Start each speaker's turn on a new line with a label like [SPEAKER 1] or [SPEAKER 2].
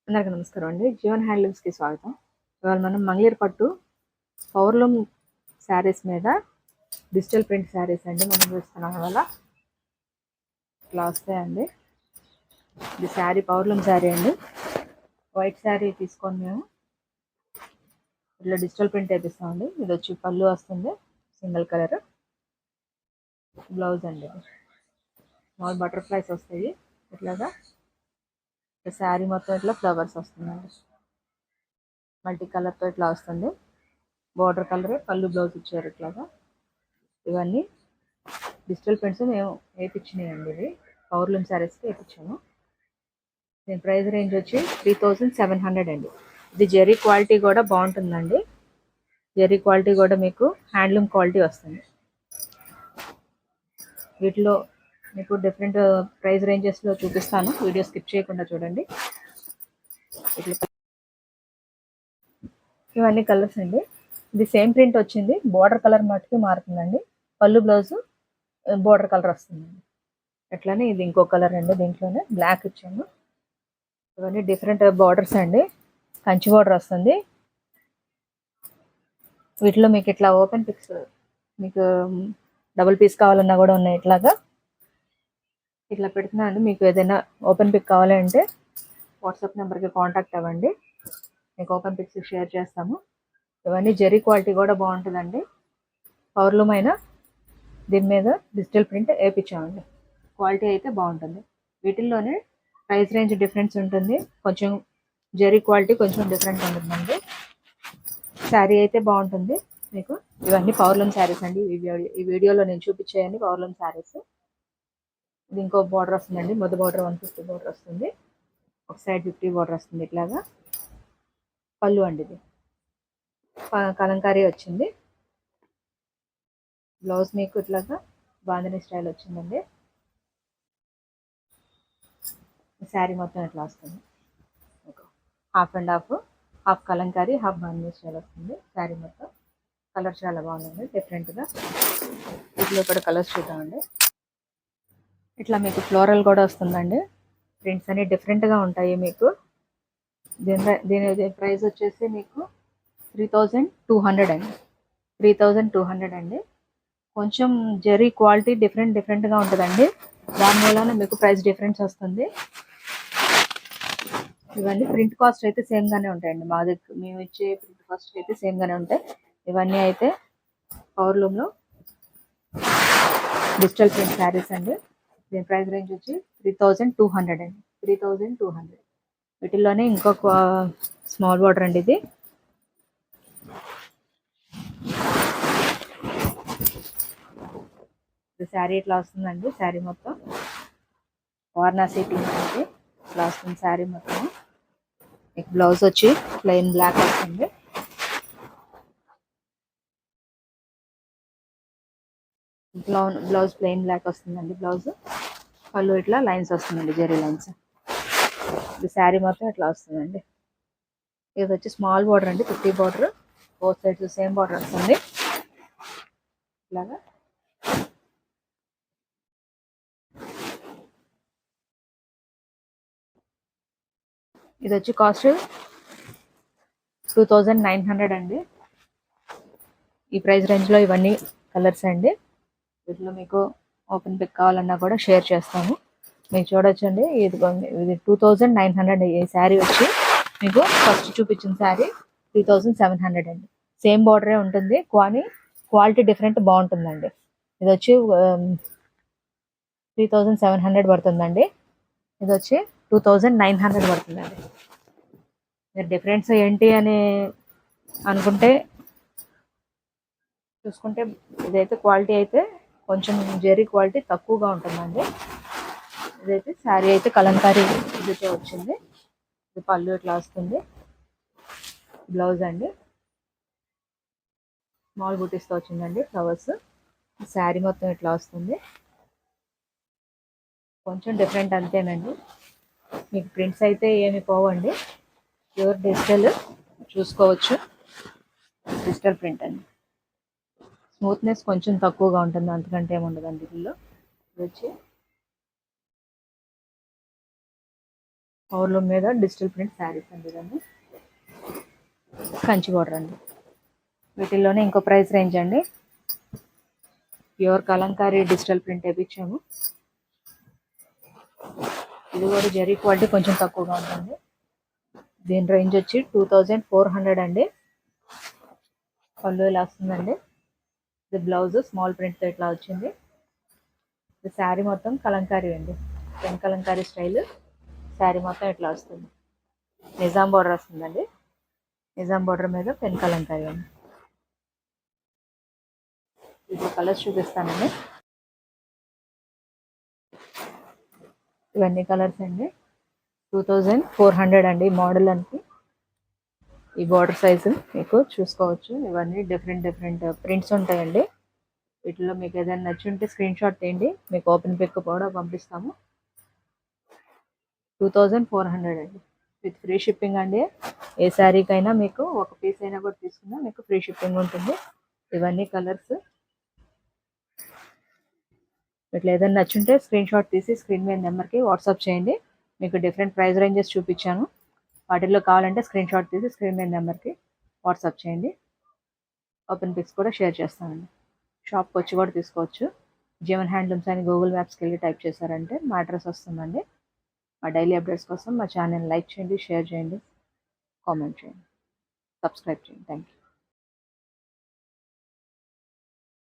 [SPEAKER 1] అందరికీ నమస్కారం అండి. జీవన్ హ్యాండ్లూమ్స్‌కి స్వాగతం. ఇవాళ మనం మంగళగిరి పట్టు పవర్లూమ్ శారీస్ మీద డిజిటల్ ప్రింట్ శారీస్ అండి మనం చూస్తున్నాం ఇవాళ. ఇట్లా వస్తాయండి. ఇది శారీ పవర్లూమ్ శారీ అండి. వైట్ శారీ తీసుకొని మేము ఇట్లా డిజిటల్ ప్రింట్ వేపిస్తామండి. ఇది వచ్చి పళ్ళు వస్తుంది సింగిల్ కలర్. బ్లౌజ్ అండి ఇది. మామూలు బటర్ఫ్లైస్ వస్తాయి ఇట్లాగా. శారీ మొత్తం ఇట్లా ఫ్లవర్స్ వస్తుందండి. మల్టీ కలర్తో ఇట్లా వస్తుంది. బార్డర్ కలర్ పళ్ళు బ్లౌజ్ ఇచ్చారు ఇట్లాగా. ఇవన్నీ డిజిటల్ ప్రింట్స్ మేము వేయించినాయండి. ఇవి పవర్లూమ్ శారీస్కి వేయించాము. దీని ప్రైస్ రేంజ్ వచ్చి 3700 అండి. ఇది జెరీ క్వాలిటీ కూడా బాగుంటుందండి. జెరీ క్వాలిటీ కూడా మీకు హ్యాండ్లూమ్ క్వాలిటీ వస్తుంది. వీటిలో మీకు డిఫరెంట్ ప్రైస్ రేంజెస్లో చూపిస్తాను. వీడియో స్కిప్ చేయకుండా చూడండి. ఇవన్నీ కలర్స్ అండి. ఇది సేమ్ ప్రింట్ వచ్చింది, బోర్డర్ కలర్ మట్టుకు మారుతుందండి. పళ్ళు బ్లౌజ్ బోర్డర్ కలర్ వస్తుందండి. అట్లానే ఇది ఇంకో కలర్ అండి. దీంట్లోనే బ్లాక్ ఇచ్చాము. ఇవన్నీ డిఫరెంట్ బార్డర్స్ అండి. కంచి బార్డర్ వస్తుంది. వీటిలో మీకు ఇట్లా ఓపెన్ పిక్స్ మీకు డబుల్ పీస్ కావాలన్నా కూడా ఉన్నాయి. ఇట్లాగా ఇట్లా పెడుతున్నా అండి. మీకు ఏదైనా ఓపెన్ పిక్ కావాలంటే వాట్సాప్ నెంబర్కి కాంటాక్ట్ అవ్వండి. మీకు ఓపెన్ పిక్స్ షేర్ చేస్తాము. ఇవన్నీ జెరీ క్వాలిటీ కూడా బాగుంటుందండి. పవర్లూమ్ అయినా దీని మీద డిజిటల్ ప్రింట్ వేయించామండి. క్వాలిటీ అయితే బాగుంటుంది. వీటిల్లోనే ప్రైస్ రేంజ్ డిఫరెన్స్ ఉంటుంది. కొంచెం జెరీ క్వాలిటీ కొంచెం డిఫరెంట్ ఉంటుందండి. శారీ అయితే బాగుంటుంది మీకు. ఇవన్నీ పవర్లూమ్ శారీస్ అండి. ఈ వీడియోలో నేను చూపించేయండి పవర్లూమ్ శారీస్. ఇది ఇంకో బార్డర్ వస్తుందండి. మొదటి బార్డర్ 150 బార్డర్ వస్తుంది. ఒక సైడ్ 50 బార్డర్ వస్తుంది. ఇట్లాగా పళ్ళు అండి. ఇది కలంకారీ వచ్చింది. బ్లౌజ్ మీకు ఇట్లాగా బాందిని స్టైల్ వచ్చిందండి. శారీ మొత్తం ఇట్లా వస్తుంది. Half and half Kalamkari, half bandhani style వస్తుంది. శారీ మొత్తం కలర్ చాలా బాగుందండి డిఫరెంట్గా. వీటిలో కూడా కలర్స్ చూద్దామండి. ఇట్లా మీకు ఫ్లోరల్ కూడా వస్తుందండి. ప్రింట్స్ అన్ని డిఫరెంట్గా ఉంటాయి మీకు. దీని ప్రైస్ వచ్చేసి మీకు 3200 అండి. 3200 అండి. కొంచెం జెరీ క్వాలిటీ డిఫరెంట్గా ఉంటుందండి. దానివల్ల మీకు ప్రైస్ డిఫరెన్స్ వస్తుంది. ఇవన్నీ ప్రింట్ కాస్ట్ అయితే సేమ్గానే ఉంటాయండి. మా దగ్గర మేము ఇచ్చే ప్రింట్ కాస్ట్ అయితే సేమ్గానే ఉంటాయి. ఇవన్నీ అయితే పవర్లూమ్లో డిజిటల్ ప్రింట్ శారీస్ అండి. దీని ప్రైస్ రేంజ్ వచ్చి 3200 అండి. 3200. వీటిల్లోనే ఇంకొక స్మాల్ బార్డర్ అండి. ఇది శారీ ఇట్లా వస్తుందండి. శారీ మొత్తం వారణాసి పింక్ అండి. ఇట్లా వస్తుంది శారీ మొత్తం. మీకు బ్లౌజ్ వచ్చి ప్లెయిన్ బ్లాక్ వస్తుంది. బ్లౌజ్ ప్లెయిన్ బ్లాక్ వస్తుందండి. బ్లౌజ్ పళ్ళు ఇట్లా లైన్స్ వస్తుందండి, జెరీ లైన్స్. ఇది శారీ మొత్తం ఇట్లా వస్తుందండి. ఇది వచ్చి స్మాల్ బార్డర్ అండి, 50 border. Both sides same border వస్తుంది. ఇలాగా ఇది వచ్చి కాస్ట్ 2900 అండి. ఈ ప్రైస్ రేంజ్లో ఇవన్నీ కలర్స్ అండి. వీటిలో మీకు ఓపెన్ పిక్ కావాలన్నా కూడా షేర్ చేస్తాము. మీకు చూడొచ్చండి. ఇది 2900. ఈ శారీ వచ్చి మీకు ఫస్ట్ చూపించిన శారీ 3700 అండి. సేమ్ బార్డరే ఉంటుంది కానీ క్వాలిటీ డిఫరెంట్ బాగుంటుందండి. ఇది వచ్చి 3700 పడుతుందండి. ఇది వచ్చి 2900 పడుతుందండి. మీరు డిఫరెన్స్ ఏంటి అని అనుకుంటే చూసుకుంటే ఇదైతే క్వాలిటీ అయితే కొంచెం జెరీ క్వాలిటీ తక్కువగా ఉంటుందండి. ఇదైతే శారీ అయితే కలంకారీ ఇదితో వచ్చింది. ఇది పళ్ళు ఇట్లా వస్తుంది. బ్లౌజ్ అండి స్మాల్ బూటీస్తో వచ్చిందండి ఫ్లవర్స్. శారీ మొత్తం ఇట్లా వస్తుంది. కొంచెం డిఫరెంట్ అంతేనండి. మీకు ప్రింట్స్ అయితే ఏమి పోవండి. ప్యూర్ డిజిటల్ చూసుకోవచ్చు. డిజిటల్ ప్రింట్ అండి. స్మూత్నెస్ కొంచెం తక్కువగా ఉంటుంది, అంతకంటే ఏముండదండి. దీనిలో వచ్చి పవర్లూమ్ మీద డిజిటల్ ప్రింట్ శారీస్ అండి ఇదండి. కంచి బోర్డర్ అండి. వీటిల్లోనే ఇంకో ప్రైస్ రేంజ్ అండి. ప్యూర్ కలంకారీ డిజిటల్ ప్రింట్ వేయించాము. ఇది కూడా జరీ క్వాలిటీ కొంచెం తక్కువగా ఉంటుంది. దీని రేంజ్ వచ్చి 2400 అండి. పళ్ళు ఇలా వస్తుందండి. ఇది బ్లౌజ్ స్మాల్ ప్రింట్తో ఇట్లా వచ్చింది. ఇది శారీ మొత్తం కలంకారీ అండి. పెన్ కలంకారీ స్టైల్ శారీ మొత్తం ఇట్లా వస్తుంది. నిజాం బోర్డర్ వస్తుందండి. నిజాం బోర్డర్ మీద పెన్ కలంకారీ అండి. ఇప్పుడు కలర్స్ చూపిస్తానండి. ఇవన్నీ కలర్స్ అండి. 2400 అండి మోడల్ అని. ఈ బార్డర్ సైజు మీకు చూసుకోవచ్చు. ఇవన్నీ డిఫరెంట్ ప్రింట్స్ ఉంటాయండి. వీటిలో మీకు ఏదైనా నచ్చి ఉంటే స్క్రీన్ షాట్ తీయండి. మీకు ఓపెన్ పిక్ కూడా పంపిస్తాము. 2400 అండి. విత్ ఫ్రీ షిప్పింగ్ అండి. ఏ శారీకైనా మీకు ఒక పీస్ అయినా కూడా తీసుకున్నా మీకు ఫ్రీ షిప్పింగ్ ఉంటుంది. ఇవన్నీ కలర్స్. ఇట్లా ఏదైనా నచ్చుంటే స్క్రీన్ షాట్ తీసి స్క్రీన్ మీద నెంబర్కి వాట్సాప్ చేయండి. మీకు డిఫరెంట్ ప్రైస్ రేంజెస్ చూపించాను. వాటిల్లో కావాలంటే స్క్రీన్ షాట్ తీసి స్క్రీన్ మీద నెంబర్కి వాట్సాప్ చేయండి. ఓపెన్ పిక్స్ కూడా షేర్ చేస్తానండి. షాప్కి వచ్చి కూడా తీసుకోవచ్చు. జీవన్ హ్యాండ్లూమ్స్ అని గూగుల్ మ్యాప్స్కి వెళ్ళి టైప్ చేశారంటే మా అడ్రస్ వస్తుందండి. మా డైలీ అప్డేట్స్ కోసం మా ఛానల్ లైక్ చేయండి, షేర్ చేయండి, కామెంట్ చేయండి, సబ్స్క్రైబ్ చేయండి. Thank you.